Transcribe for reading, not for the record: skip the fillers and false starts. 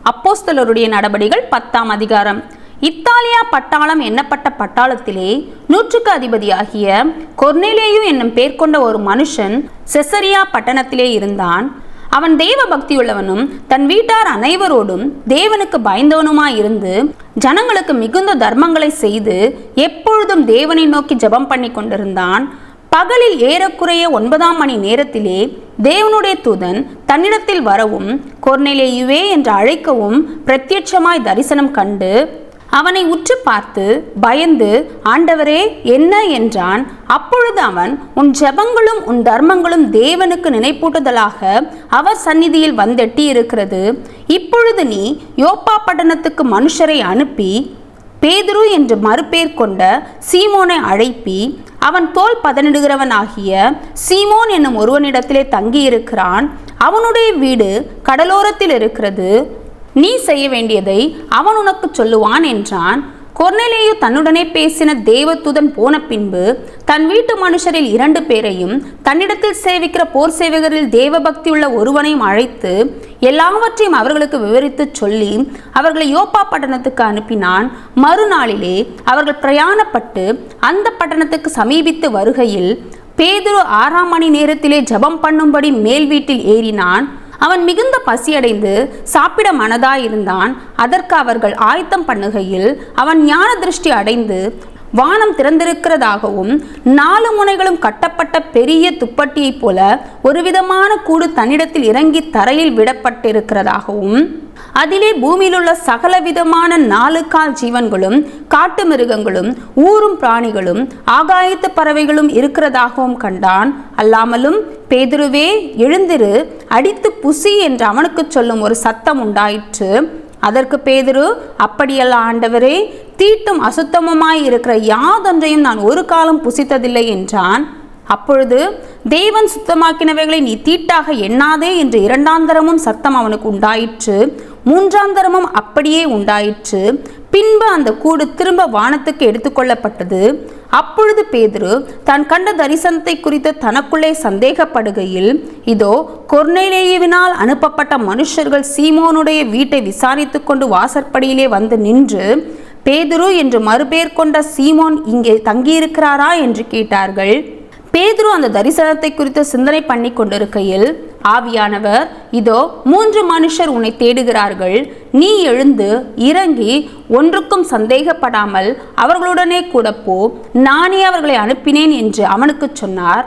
அப்போஸ்தலருடைய நடபடிகள் 10ஆம் அதிகாரம். இத்தாலியா பட்டாளம் எண்ணப்பட்ட பட்டாளத்திலே 100க்கு அதிபதியாகிய கொர்நேலியு என்னும் பேர் கொண்ட ஒரு மனுஷன் செசரியா பட்டணத்திலே இருந்தான். அவன் தேவ பக்தியுள்ளவனும் தன் வீட்டார் அனைவரோடும் தேவனுக்கு பயந்தவனுமாயிருந்து ஜனங்களுக்கு மிகுந்த தர்மங்களை செய்து எப்பொழுதும் தேவனை நோக்கி ஜெபம் பண்ணி கொண்டிருந்தான். பகலில் ஏறக்குறைய 9ஆம் மணி நேரத்திலே தேவனுடைய தூதன் தன்னிடத்தில் வரவும் கொர்நேலியுவே என்று அழைக்கவும் பிரத்யட்சமாய் தரிசனம் கண்டு அவனை உற்று பார்த்து பயந்து, ஆண்டவரே, என்ன என்றான். அப்பொழுது அவன், உன் ஜெபங்களும் உன் தர்மங்களும் தேவனுக்கு நினைப்பூட்டுதலாக அவர் சந்நிதியில் வந்தெட்டி இருக்கிறது. இப்பொழுது நீ யோப்பா பட்டணத்துக்கு மனுஷரை அனுப்பி பேதுரு என்று மறுபேர் கொண்ட சீமோனை அழைப்பி அவன் தோல் பதனிடுகிறவன் ஆகிய சீமோன் என்னும் ஒருவனிடத்திலே தங்கியிருக்கிறான். அவனுடைய வீடு கடலோரத்தில் இருக்கிறது. நீ செய்ய வேண்டியதை அவன் உனக்கு சொல்லுவான் என்றான். கொர்நேலியு தன்னுடனே பேசின தேவதூதன் போன பின்பு தன் வீட்டு மனுஷரில் 2 பேரையும் தன்னிடத்தில் சேவிக்கிற போர் சேவகரில் தேவபக்தி உள்ள ஒருவனையும் அழைத்து எல்லாவற்றையும் அவர்களுக்கு விவரித்து சொல்லி அவர்களை யோப்பா பட்டணத்துக்கு அனுப்பினான். மறுநாளிலே அவர்கள் பிரயாணப்பட்டு அந்த பட்டணத்துக்கு சமீபித்து வருகையில் பேதுரு 6ஆம் மணி நேரத்திலே ஜெபம் பண்ணும்படி மேல் வீட்டில் ஏறினான். அவன் மிகுந்த பசியடைந்து சாப்பிட மனதாயிருந்தான். அதற்கு அவர்கள் ஆயத்தம் பண்ணுகையில் அவன் ஞான திருஷ்டி அடைந்து வானம் திறந்திருக்கிறதாகவும் 4 முனைகளும் கட்டப்பட்ட பெரிய துப்பட்டியைப் போல ஒரு விதமான கூடு தன்னிடத்தில் இறங்கி தரையில் விடப்பட்டிருக்கிறதாகவும் அதிலே பூமியிலுள்ள சகல விதமான 4 கால் ஜீவன்களும் காட்டு மிருகங்களும் ஊரும் பிராணிகளும் ஆகாயத்து பறவைகளும் இருக்கிறதாகவும் கண்டான். அல்லாமலும், பேதுருவே, எழுந்திரு, அடித்து புசி என்று அவனுக்கு சொல்லும் ஒரு சத்தம் உண்டாயிற்று. அதற்கு பேதுரு, அப்படியல்ல ஆண்டவரே, தீட்டும் அசுத்தமுமாய் இருக்கிற யாதொன்றையும் நான் ஒரு காலம் புசித்ததில்லை என்றான். அப்பொழுது தேவன் சுத்தமாக்கினவைகளை நீ தீட்டாக எண்ணாதே என்று 2ஆம் தரமும் சத்தம் அவனுக்கு உண்டாயிற்று. 3ஆம் தரமும் அப்படியே உண்டாயிற்று. பின்பு அந்த கூடு திரும்ப வானத்துக்கு எடுத்துக்கொள்ளப்பட்டது. அப்பொழுது பேதுரு தான் கண்ட தரிசனத்தை குறித்து தனக்குள்ளே சந்தேகப்படுகையில், இதோ, கொர்நேலியுவினால் அனுப்பப்பட்ட மனுஷர்கள் சீமோனுடைய வீட்டை விசாரித்து கொண்டு வாசற்படியிலே வந்து நின்று, பேதுரு என்று மறுபேர் கொண்ட சீமோன் இங்கே தங்கியிருக்கிறாரா என்று கேட்டார்கள். பேதுரு அந்த தரிசனத்தை குறித்து சிந்தனை பண்ணி கொண்டிருக்கையில் ஆவியானவர், இதோ, 3 மனுஷர் உன்னை தேடுகிறார்கள். நீ எழுந்து இறங்கி ஒன்றுக்கும் சந்தேகப்படாமல் அவர்களுடனே கூட போ, நானே அவர்களை அனுப்பினேன் என்று அவனுக்கு சொன்னார்.